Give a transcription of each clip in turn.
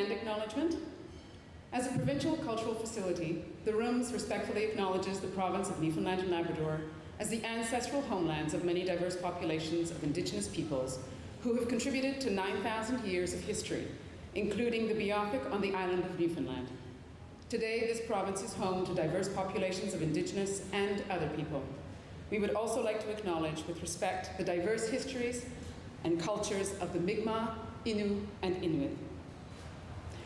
land acknowledgement. As a provincial cultural facility, the Rooms respectfully acknowledges the province of Newfoundland and Labrador as the ancestral homelands of many diverse populations of Indigenous peoples who have contributed to 9,000 years of history, including the Beothuk on the island of Newfoundland. Today, this province is home to diverse populations of Indigenous and other people. We would also like to acknowledge with respect the diverse histories and cultures of the Mi'kmaq, Innu, and Inuit.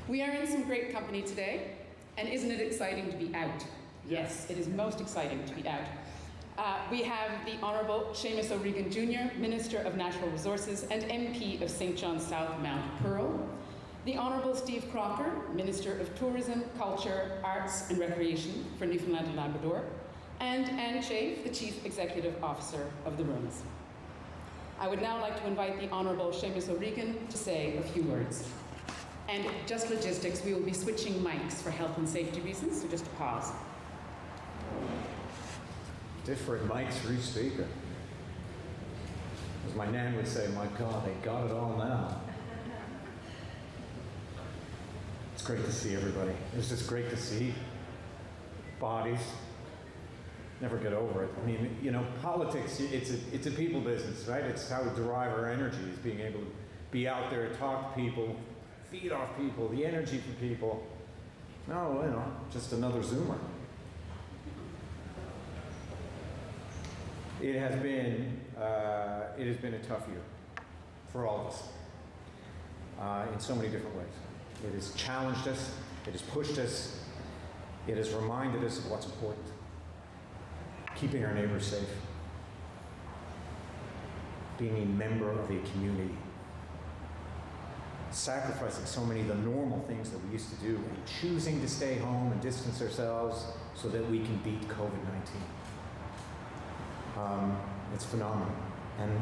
We are in some great company today, and isn't it exciting to be out? Yes, it is most exciting to be out. We have the Honourable Seamus O'Regan Jr., Minister of Natural Resources and MP of St. John's South Mount Pearl, the Honourable Steve Crocker, Minister of Tourism, Culture, Arts and Recreation for Newfoundland and Labrador, and Anne Chafe, the Chief Executive Officer of the Rooms. I would now like to invite the Honourable Seamus O'Regan to say a few words. And just logistics, we will be switching mics for health and safety reasons, so just a pause. Different mics for each speaker. As my nan would say, my God, they got it all now. It's great to see everybody. It's just great to see bodies. Never get over it. I mean, you know, politics, it's a people business, right? It's how we derive our energy, is being able to be out there, talk to people, feed off people, the energy for people. No, you know, just another Zoomer. It has been a tough year for all of us in so many different ways. It has challenged us, it has pushed us, it has reminded us of what's important. Keeping our neighbors safe, being a member of a community, sacrificing so many of the normal things that we used to do, and choosing to stay home and distance ourselves so that we can beat COVID-19. It's phenomenal. And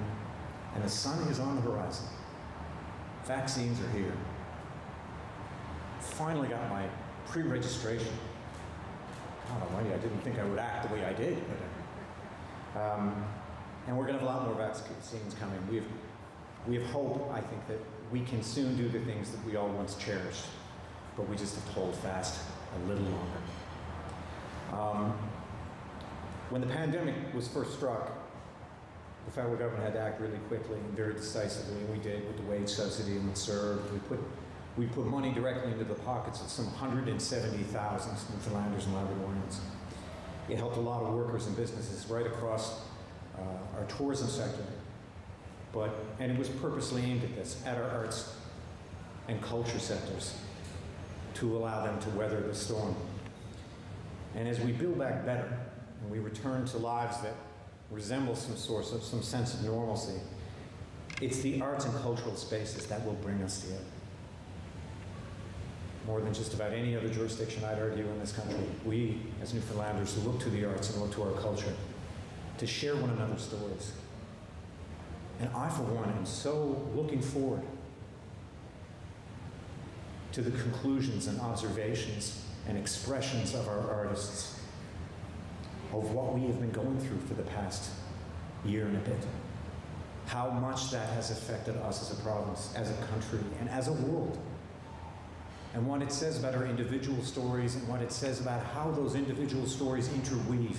the sun is on the horizon. Vaccines are here. Finally got my pre-registration. I didn't think I would act the way I did. But, and we're going to have a lot more vaccines coming. We have hope, I think, that we can soon do the things that we all once cherished, but we just have to hold fast a little longer. When the pandemic was first struck, the federal government had to act really quickly and very decisively, and we did with the wage subsidy and with CERB. We put money directly into the pockets of some 170,000 Newfoundlanders and Labradorians. It helped a lot of workers and businesses right across our tourism sector, and it was purposely aimed at this, at our arts and culture sectors, to allow them to weather the storm. And as we build back better, and we return to lives that resemble some sense of normalcy, it's the arts and cultural spaces that will bring us together. More than just about any other jurisdiction, I'd argue, in this country. We, as Newfoundlanders, look to the arts and look to our culture to share one another's stories. And I, for one, am so looking forward to the conclusions and observations and expressions of our artists of what we have been going through for the past year and a bit. How much that has affected us as a province, as a country, and as a world. And what it says about our individual stories, and what it says about how those individual stories interweave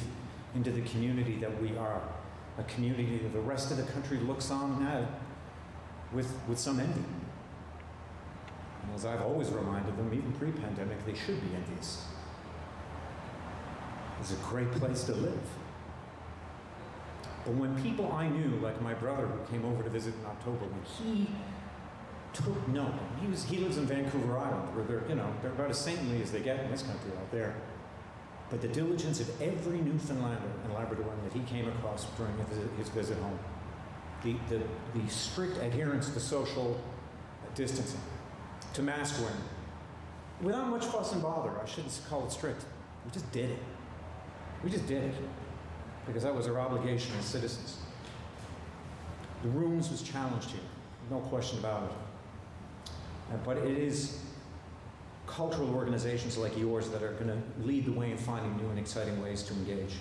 into the community that we are. A community that the rest of the country looks on now with some envy. And as I've always reminded them, even pre-pandemic, they should be envious. It's a great place to live. But when people I knew, like my brother who came over to visit in October, when he took note, he lives in Vancouver Island, where they're about as saintly as they get in this country out there. But the diligence of every Newfoundlander and Labradorian that he came across during his visit home, the strict adherence to social distancing, to mask wearing, without much fuss and bother. I shouldn't call it strict. We just did it. We just did it because that was our obligation as citizens. The Rooms was challenged here, no question about it. But it is cultural organizations like yours that are going to lead the way in finding new and exciting ways to engage.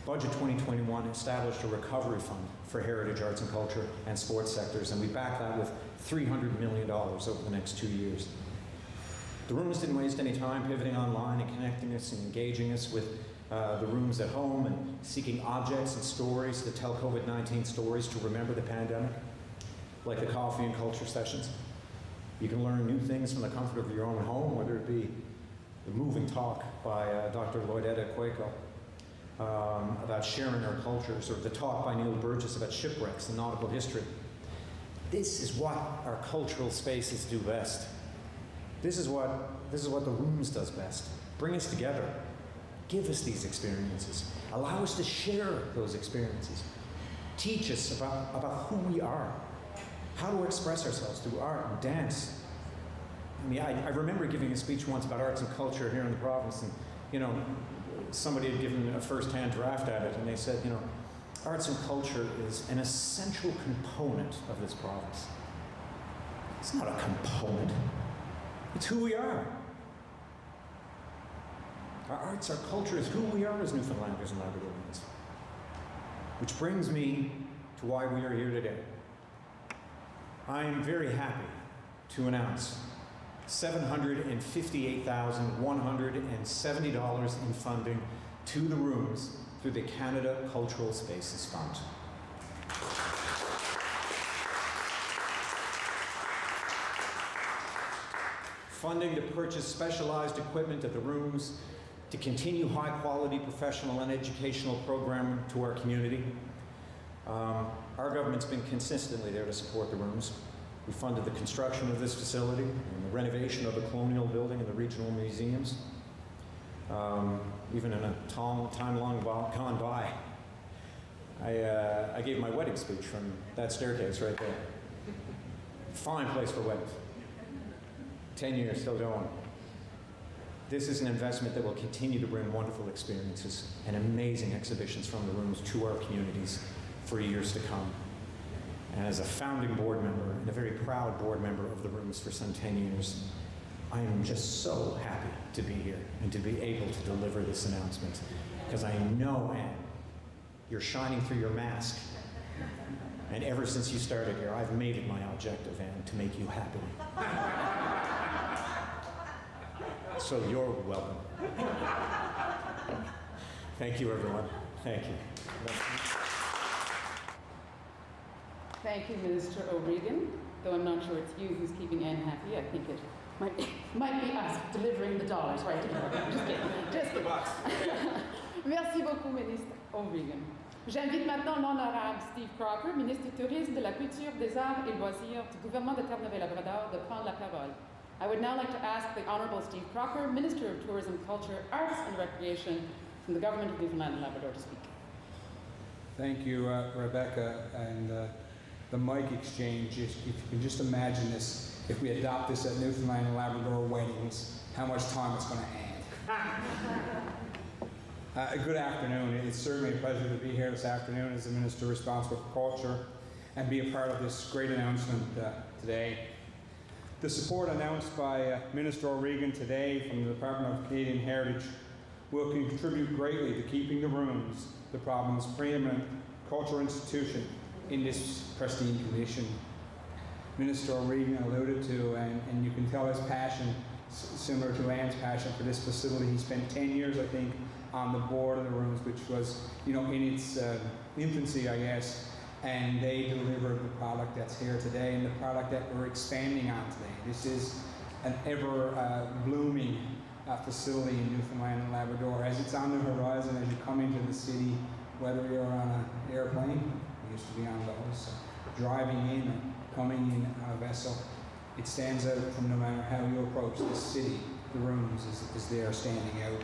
Budget 2021 established a recovery fund for heritage, arts and culture and sports sectors, and we back that with $300 million over the next 2 years. The rooms didn't waste any time pivoting online and connecting us and engaging us with the rooms at home and seeking objects and stories to tell COVID-19 stories to remember the pandemic, like the coffee and culture sessions. You can learn new things from the comfort of your own home, whether it be the moving talk by Dr. Lloydetta Cueco about sharing our cultures, or the talk by Neil Burgess about shipwrecks and nautical history. This is what our cultural spaces do best. This is what the rooms does best. Bring us together. Give us these experiences. Allow us to share those experiences. Teach us about who we are, how to express ourselves through art and dance. I mean, I remember giving a speech once about arts and culture here in the province, and, you know, somebody had given a first-hand draft at it, and they said, you know, arts and culture is an essential component of this province. It's not a component. It's who we are. Our arts, our culture is who we are as Newfoundlanders and Labradorians. Which brings me to why we are here today. I am very happy to announce $758,170 in funding to the rooms through the Canada Cultural Spaces Fund. Funding to purchase specialized equipment at the rooms, to continue high-quality professional and educational programming to our community. Our government's been consistently there to support the rooms. We funded the construction of this facility and the renovation of the colonial building and the regional museums. Even in a time long gone by, I gave my wedding speech from that staircase right there. Fine place for weddings. 10 years, still going. This is an investment that will continue to bring wonderful experiences and amazing exhibitions from the rooms to our communities for years to come. And as a founding board member and a very proud board member of the rooms for some 10 years, I am just so happy to be here and to be able to deliver this announcement, because I know, Anne, you're shining through your mask. And ever since you started here, I've made it my objective, Anne, to make you happy. So you're welcome. Thank you, everyone. Thank you. Thank you, Minister O'Regan. Though I'm not sure it's you who's keeping Anne happy, I think it might be us delivering the dollars right together. Just kidding. Just kidding. Merci beaucoup, Ministre O'Regan. J'invite maintenant l'honorable Steve Crocker, ministre du Tourisme, de la Culture, des Arts et Loisirs du gouvernement de Terre-Neuve-Labrador, de prendre la parole. I would now like to ask the Honourable Steve Crocker, Minister of Tourism, Culture, Arts and Recreation from the Government of Newfoundland and Labrador, to speak. Thank you, Rebecca. And the mic exchange, if you can just imagine this, if we adopt this at Newfoundland and Labrador weddings, how much time it's going to add. Good afternoon. It's certainly a pleasure to be here this afternoon as the Minister responsible for culture and be a part of this great announcement today. The support announced by Minister O'Regan today from the Department of Canadian Heritage will contribute greatly to keeping the rooms the province's preeminent cultural institution in this pristine condition. Minister O'Regan alluded to, and you can tell his passion, similar to Anne's passion for this facility. He spent 10 years, I think, on the board of the rooms, which was, you know, in its infancy, I guess, and they delivered the product that's here today and the product that we're expanding on today. This is an ever blooming facility in Newfoundland and Labrador. As it's on the horizon, as you come into the city, whether you're on an airplane, we used to be on those, driving in or coming in on a vessel, it stands out from no matter how you approach this city. The rooms is there standing out.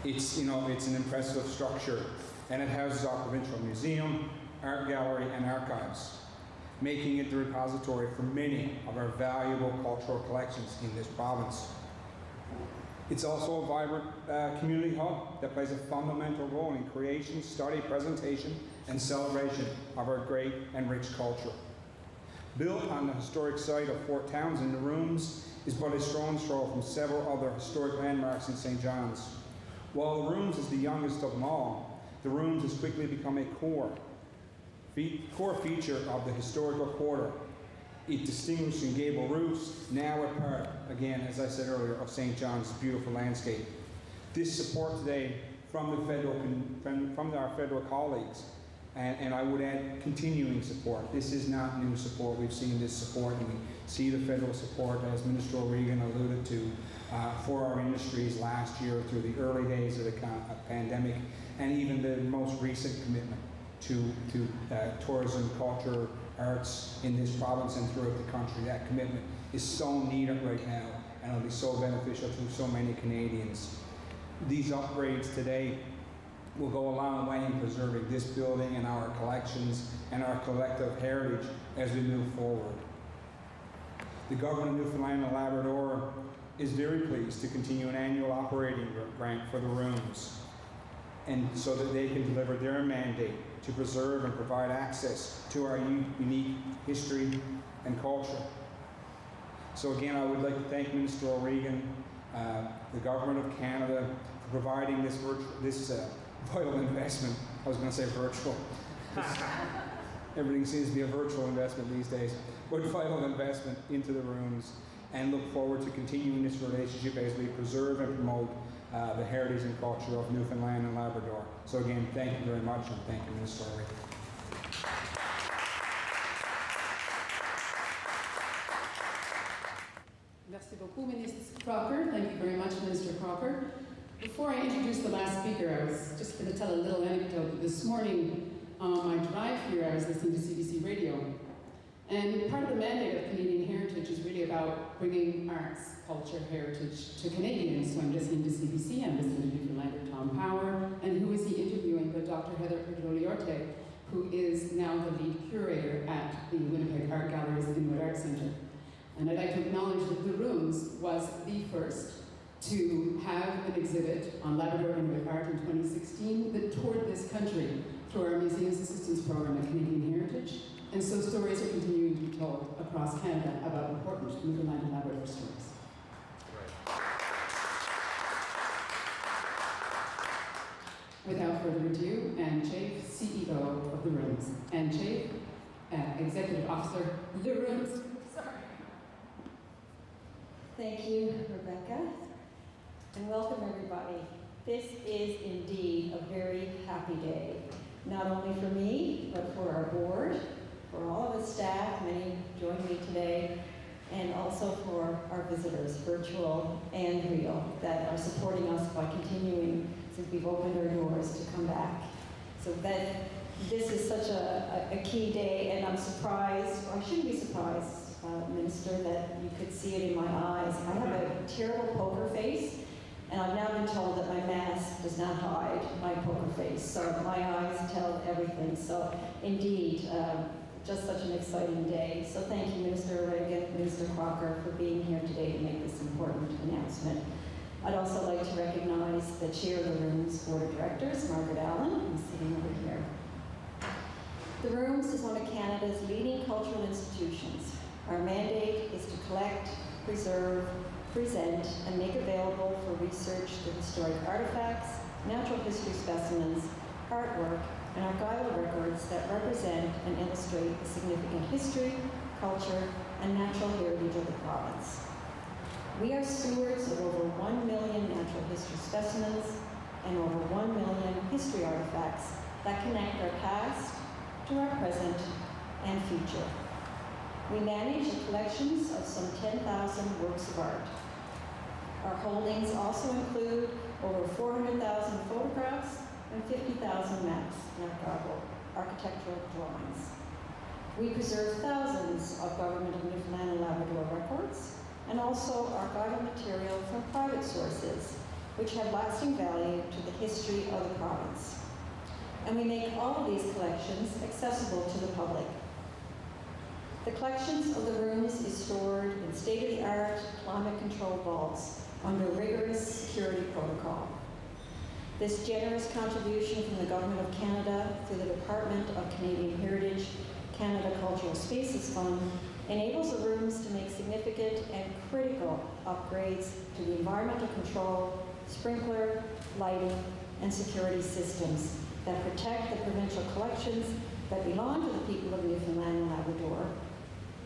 It's, you know, it's an impressive structure, and it houses our provincial museum, art gallery, and archives, making it the repository for many of our valuable cultural collections in this province. It's also a vibrant community hub that plays a fundamental role in creation, study, presentation, and celebration of our great and rich culture. Built on the historic site of Fort Townsend, the rooms is but a stone's throw from several other historic landmarks in St. John's. While the rooms is the youngest of them all, the rooms has quickly become a core feature of the historical quarter It distinguishing gable roofs, now a part, again, as I said earlier, of St. John's beautiful landscape. This support today from our federal colleagues, and I would add continuing support. This is not new support. We've seen this support, and we see the federal support, as Minister O'Regan alluded to, for our industries last year through the early days of the pandemic, and even the most recent commitment to tourism, culture, arts in this province and throughout the country. That commitment is so needed right now, and it'll be so beneficial to so many Canadians. These upgrades today will go a long way in preserving this building and our collections and our collective heritage as we move forward. The Government of Newfoundland and Labrador is very pleased to continue an annual operating grant for the rooms, and so that they can deliver their mandate to preserve and provide access to our unique history and culture. So again, I would like to thank Minister O'Regan, the Government of Canada, for providing this vital investment. I was going to say virtual. Everything seems to be a virtual investment these days, but vital investment into the rooms, and look forward to continuing this relationship as we preserve and promote the heritage and culture of Newfoundland and Labrador. So again, thank you very much, and thank you, Minister O'Regan. Merci beaucoup, Minister Crocker. Thank you very much, Minister Crocker. Before I introduce the last speaker, I was just going to tell a little anecdote. This morning, on my drive here, I was listening to CBC Radio. And part of the mandate of Canadian Heritage is really about bringing arts, culture, heritage to Canadians. So I'm listening to CBC, I'm listening to Newfoundlander Tom Power, and who is he interviewing but Dr. Heather Pedroliorte, who is now the lead curator at the Winnipeg Art Gallery's Inwood Art Centre. And I'd like to acknowledge that The Rooms was the first to have an exhibit on Labrador Inuit art in 2016 that toured this country through our Museums Assistance Program at Canadian Heritage. And so stories are continuing to be told across Canada about important Newfoundland and Labrador stories. Without further ado, Anne Chafe, CEO of The Rooms. Anne Chafe, Executive Officer, The Rooms. Sorry. Thank you, Rebecca, and welcome everybody. This is indeed a very happy day, not only for me, but for our board, for all of the staff, many joined me today, and also for our visitors, virtual and real, that are supporting us by continuing, since we've opened our doors, to come back. So that this is such a key day, and I'm surprised, or I shouldn't be surprised, Minister, that you could see it in my eyes. I have a terrible poker face, and I've now been told that my mask does not hide my poker face, so my eyes tell everything. So indeed, just such an exciting day. So thank you, Minister O'Regan, Minister Crocker, for being here today to make this important announcement. I'd also like to recognize the Chair of the Rooms Board of Directors, Margaret Allen, who's sitting over here. The Rooms is one of Canada's leading cultural institutions. Our mandate is to collect, preserve, present, and make available for research the historic artifacts, natural history specimens, artwork, and archival records that represent and illustrate the significant history, culture, and natural heritage of the province. We are stewards of over 1 million natural history specimens and over 1 million history artifacts that connect our past to our present and future. We manage the collections of some 10,000 works of art. Our holdings also include over 400,000 photographs and 50,000 maps and architectural drawings. We preserve thousands of Government of Newfoundland and Labrador records, and also archival material from private sources, which have lasting value to the history of the province. And we make all of these collections accessible to the public. The collections of the Rooms is stored in state-of-the-art, climate-controlled vaults under rigorous security protocol. This generous contribution from the Government of Canada through the Department of Canadian Heritage Canada Cultural Spaces Fund enables the Rooms to make significant and critical upgrades to the environmental control, sprinkler, lighting, and security systems that protect the provincial collections that belong to the people of Newfoundland and Labrador,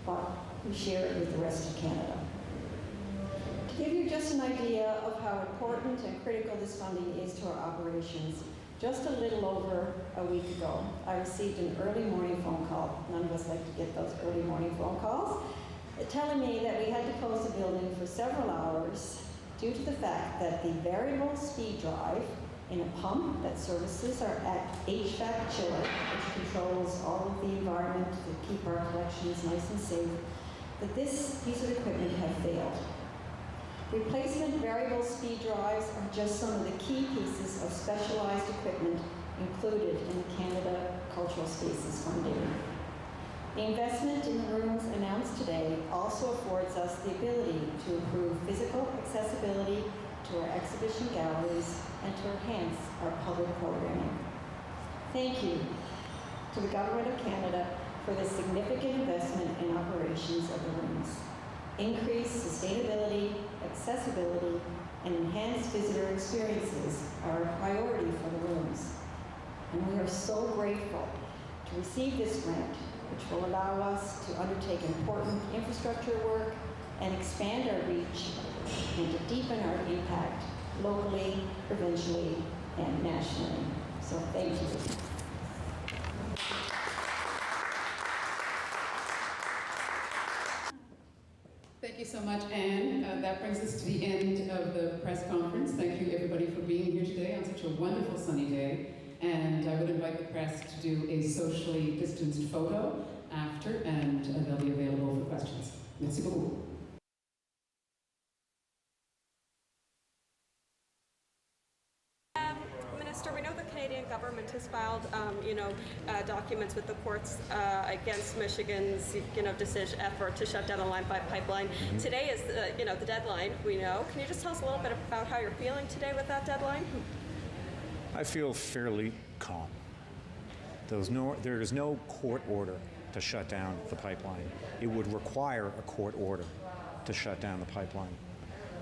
but who share it with the rest of Canada. To give you just an idea of how important and critical this funding is to our operations, just a little over a week ago, I received an early morning phone call. None of us like to get those early morning phone calls, telling me that we had to close the building for several hours due to the fact that the variable speed drive in a pump that services our HVAC chiller, which controls all of the environment to keep our collections nice and safe, that this piece of equipment had failed. Replacement variable speed drives are just some of the key pieces of specialized equipment included in the Canada Cultural Spaces funding. The investment in the rooms announced today also affords us the ability to improve physical accessibility to our exhibition galleries and to enhance our public programming. Thank you to the Government of Canada for this significant investment in operations of the rooms. Increased sustainability, accessibility, and enhanced visitor experiences are a priority for the rooms. And we are so grateful to receive this grant, which will allow us to undertake important infrastructure work and expand our reach and to deepen our impact locally, provincially, and nationally. So thank you. Thank you so much, Anne. That brings us to the end of the press conference. Thank you, everybody, for being here today on such a wonderful sunny day. And I would invite the press to do a socially distanced photo after, and they'll be available for questions. Merci beaucoup. Minister, we know the Canadian government has filed, documents with the courts against Michigan's, decision effort to shut down the Line 5 pipeline. Mm-hmm. Today is, the deadline. We know. Can you just tell us a little bit about how you're feeling today with that deadline? I feel fairly calm. There is no court order to shut down the pipeline. It would require a court order to shut down the pipeline.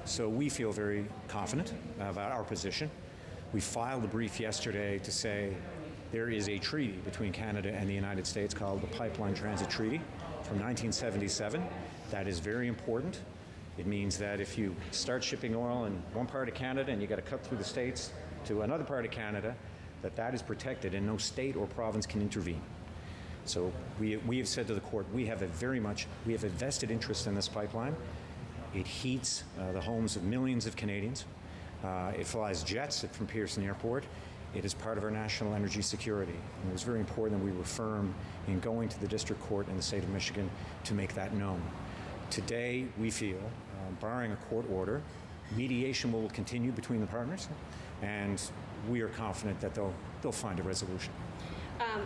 So we feel very confident about our position. We filed a brief yesterday to say there is a treaty between Canada and the United States called the Pipeline Transit Treaty from 1977. That is very important. It means that if you start shipping oil in one part of Canada and you got to cut through the States to another part of Canada, that is protected and no state or province can intervene. So we have said to the court, we have a vested interest in this pipeline. It heats the homes of millions of Canadians. It flies jets from Pearson Airport. It is part of our national energy security. And it was very important that we were firm in going to the district court in the state of Michigan to make that known. Today, we feel, barring a court order, mediation will continue between the partners, and we are confident that they'll find a resolution.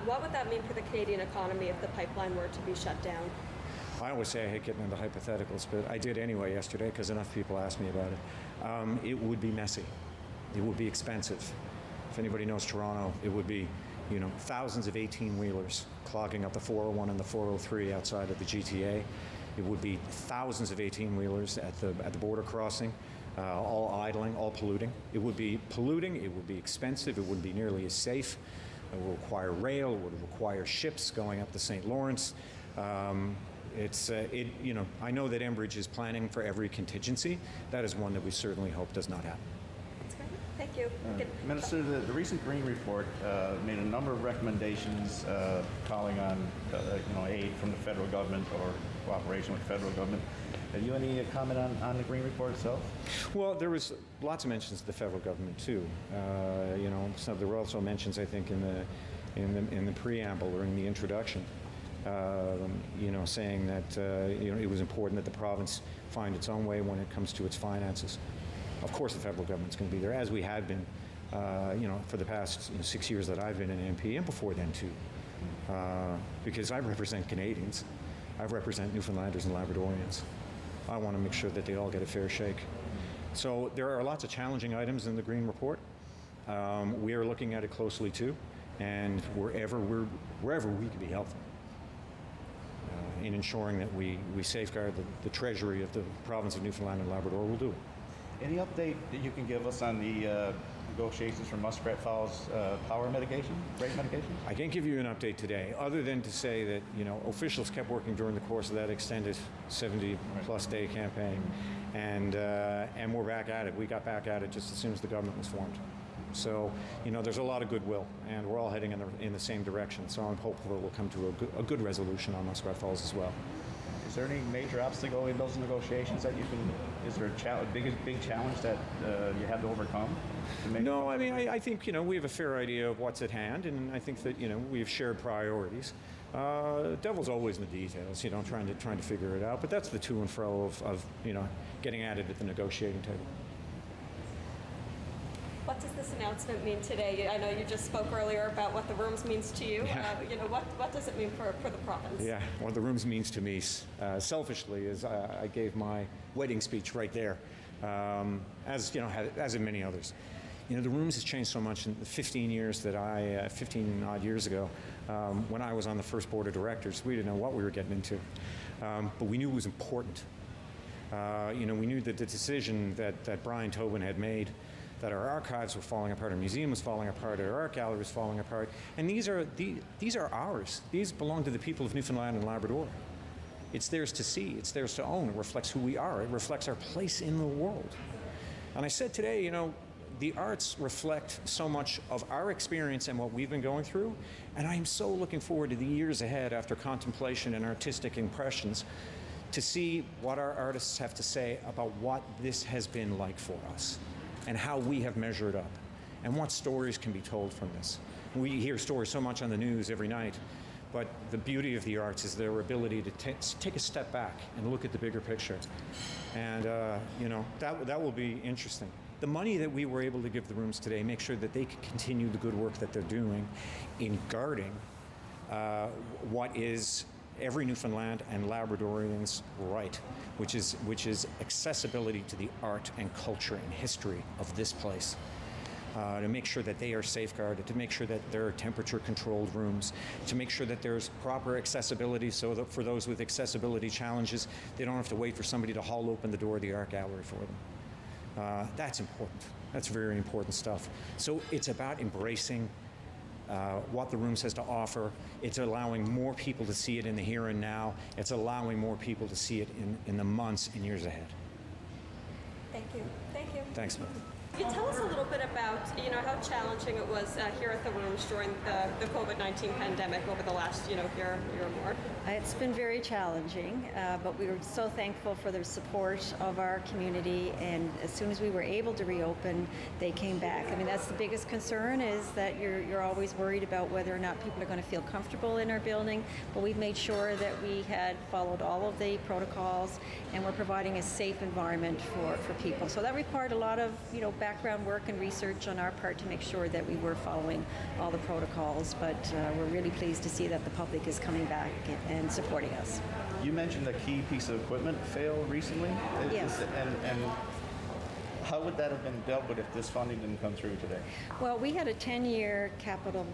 What would that mean for the Canadian economy if the pipeline were to be shut down? I always say I hate getting into hypotheticals, but I did anyway yesterday because enough people asked me about it. It would be messy. It would be expensive. If anybody knows Toronto, it would be, thousands of 18-wheelers clogging up the 401 and the 403 outside of the GTA. It would be thousands of 18-wheelers at the border crossing, all idling, all polluting. It would be polluting. It would be expensive. It wouldn't be nearly as safe. It would require rail. It would require ships going up the St. Lawrence. I know that Enbridge is planning for every contingency. That is one that we certainly hope does not happen. That's great. Thank you. Minister, the recent Green Report made a number of recommendations calling on aid from the federal government or cooperation with the federal government. Have you any comment on the Green Report itself? Well, there was lots of mentions of the federal government too. There were also mentions, I think, in the preamble or in the introduction. Saying that it was important that the province find its own way when it comes to its finances. Of course, the federal government's going to be there, as we have been, for the past 6 years that I've been an MP, and before then too, because I represent Canadians, I represent Newfoundlanders and Labradorians. I want to make sure that they all get a fair shake. So there are lots of challenging items in the Green Report. We are looking at it closely too, and wherever we can be helpful in ensuring that we safeguard the treasury of the province of Newfoundland and Labrador, we'll do it. Any update that you can give us on the negotiations for Muskrat Falls power mitigation, rate mitigation? I can't give you an update today, other than to say that, you know, officials kept working during the course of that extended 70-plus day campaign, and we're back at it. We got back at it just as soon as the government was formed. So, you know, there's a lot of goodwill, and we're all heading in the same direction. So I'm hopeful that we'll come to a good resolution on Muskrat Falls as well. Is there any major obstacle in those negotiations that you can? Is there a big challenge that you have to overcome? No, I mean, I think, you know, we have a fair idea of what's at hand, and I think that, you know, we have shared priorities. Devil's always in the details, you know, trying to figure it out. But that's the to and fro of you know, getting at it at the negotiating table. What does this announcement mean today? I know you just spoke earlier about what the rooms means to you. Yeah. You know, what does it mean for the province? Yeah, what the rooms means to me, selfishly, is I gave my wedding speech right there, as you know, as in many others. You know, the rooms has changed so much in the 15 years that 15 odd years ago, when I was on the first board of directors. We didn't know what we were getting into, but we knew it was important. You know, we knew that the decision that Brian Tobin had made, that our archives were falling apart, our museum was falling apart, our art gallery was falling apart, and these are ours. These belong to the people of Newfoundland and Labrador. It's theirs to see, it's theirs to own. It reflects who we are. It reflects our place in the world. And I said today, you know, the arts reflect so much of our experience and what we've been going through, and I am so looking forward to the years ahead after contemplation and artistic impressions to see what our artists have to say about what this has been like for us, and how we have measured up, and what stories can be told from this. We hear stories so much on the news every night, but the beauty of the arts is their ability to take a step back and look at the bigger picture. And you know, that will be interesting. The money that we were able to give the rooms today makes sure that they can continue the good work that they're doing in guarding what is every Newfoundland and Labradorian's right, which is accessibility to the art and culture and history of this place. To make sure that they are safeguarded, to make sure that there are temperature-controlled rooms, to make sure that there's proper accessibility so that for those with accessibility challenges, they don't have to wait for somebody to haul open the door of the art gallery for them. That's important. That's very important stuff. So it's about embracing what the Rooms has to offer. It's allowing more people to see it in the here and now. It's allowing more people to see it in the months and years ahead. Thank you. Thank you. Thanks, man. Can you tell us a little bit about, you know, how challenging it was here at the Rooms during the COVID-19 pandemic over the last, you know, year or more? It's been very challenging, but we were so thankful for the support of our community, and as soon as we were able to reopen, they came back. I mean, that's the biggest concern, is that you're always worried about whether or not people are going to feel comfortable in our building, but we've made sure that we had followed all of the protocols, and we're providing a safe environment for people. So that required a lot of, you know, background work and research on our part to make sure that we were following all the protocols, but we're really pleased to see that the public is coming back and supporting us. You mentioned a key piece of equipment failed recently. Yes. And how would that have been dealt with if this funding didn't come through today? Well, we had a 10-year capital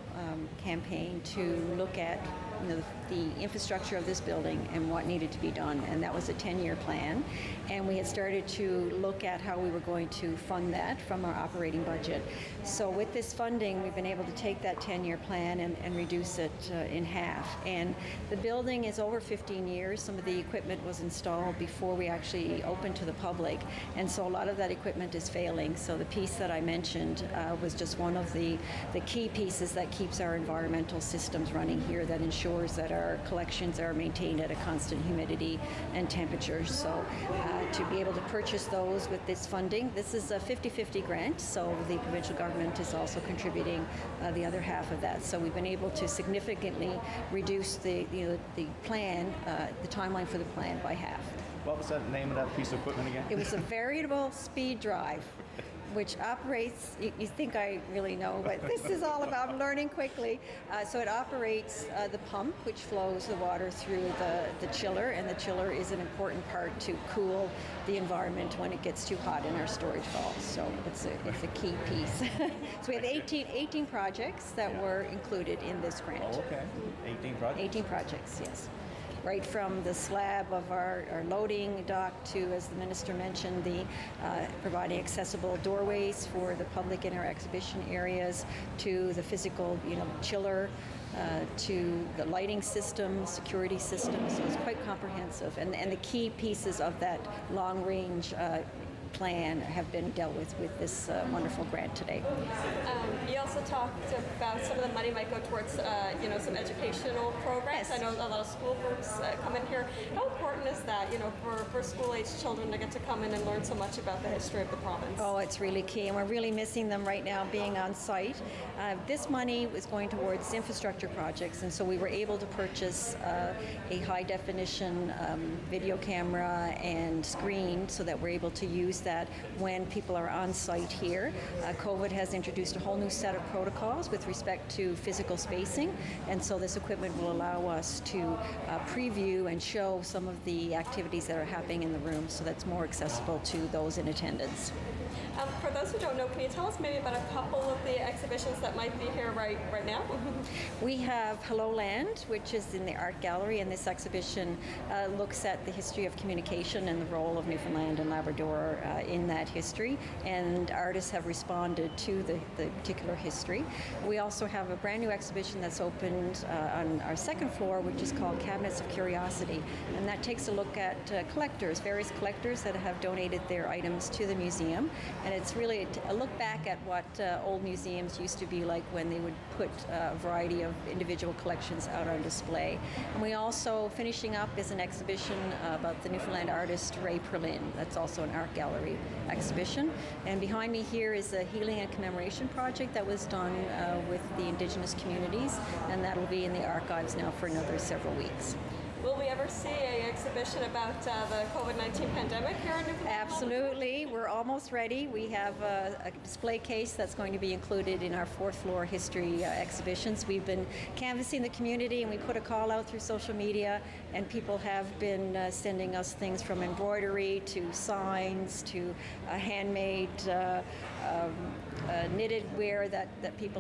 campaign to look at, you know, the infrastructure of this building and what needed to be done, and that was a 10-year plan. And we had started to look at how we were going to fund that from our operating budget. So with this funding, we've been able to take that 10-year plan and reduce it in half. And the building is over 15 years. Some of the equipment was installed before we actually opened to the public, and so a lot of that equipment is failing. So the piece that I mentioned was just one of the key pieces that keeps our environmental systems running here, that ensures that our collections are maintained at a constant humidity and temperature. So to be able to purchase those with this funding, this is a 50-50 grant, so the provincial government is also contributing the other half of that. So we've been able to significantly reduce the plan, the timeline for the plan by half. What was that name of that piece of equipment again? It was a variable speed drive, which operates, you think I really know, but this is all about learning quickly. So it operates the pump, which flows the water through the chiller, and the chiller is an important part to cool the environment when it gets too hot in our storage vaults. So it's a key piece. So we have 18 projects that were included in this grant. Oh, okay. 18 projects? 18 projects, yes. right from the slab of our loading dock to, as the minister mentioned, the providing accessible doorways for the public in our exhibition areas, to the physical, chiller, to the lighting system, security system. So it's quite comprehensive. And the key pieces of that long-range plan have been dealt with this wonderful grant today. You also talked about some of the money might go towards, some educational programs. Yes. I know a lot of school groups come in here. How important is that, for school-aged children to get to come in and learn so much about the history of the province? Oh, it's really key, and we're really missing them right now being on site. This money was going towards infrastructure projects, and so we were able to purchase a high-definition video camera and screen so that we're able to use that when people are on site here. COVID has introduced a whole new set of protocols with respect to physical spacing, and so this equipment will allow us to preview and show some of the activities that are happening in the room, so that's more accessible to those in attendance. For those who don't know, can you tell us maybe about a couple of the exhibitions that might be here right now? We have Hello Land, which is in the art gallery, and this exhibition looks at the history of communication and the role of Newfoundland and Labrador in that history, and artists have responded to the particular history. We also have a brand new exhibition that's opened on our second floor, which is called Cabinets of Curiosity, and that takes a look at various collectors that have donated their items to the museum, and it's really a look back at what old museums used to be like when they would put a variety of individual collections out on display. And we also, finishing up, is an exhibition about the Newfoundland artist Ray Perlin. That's also an art gallery exhibition. And behind me here is a healing and commemoration project that was done with the Indigenous communities, and that'll be in the archives now for another several weeks. Will we ever see an exhibition about the COVID-19 pandemic here in Newfoundland? Absolutely. We're almost ready. We have a display case that's going to be included in our fourth floor history exhibitions. We've been canvassing the community, and we put a call out through social media, and people have been sending us things from embroidery to signs to handmade knitted wear that people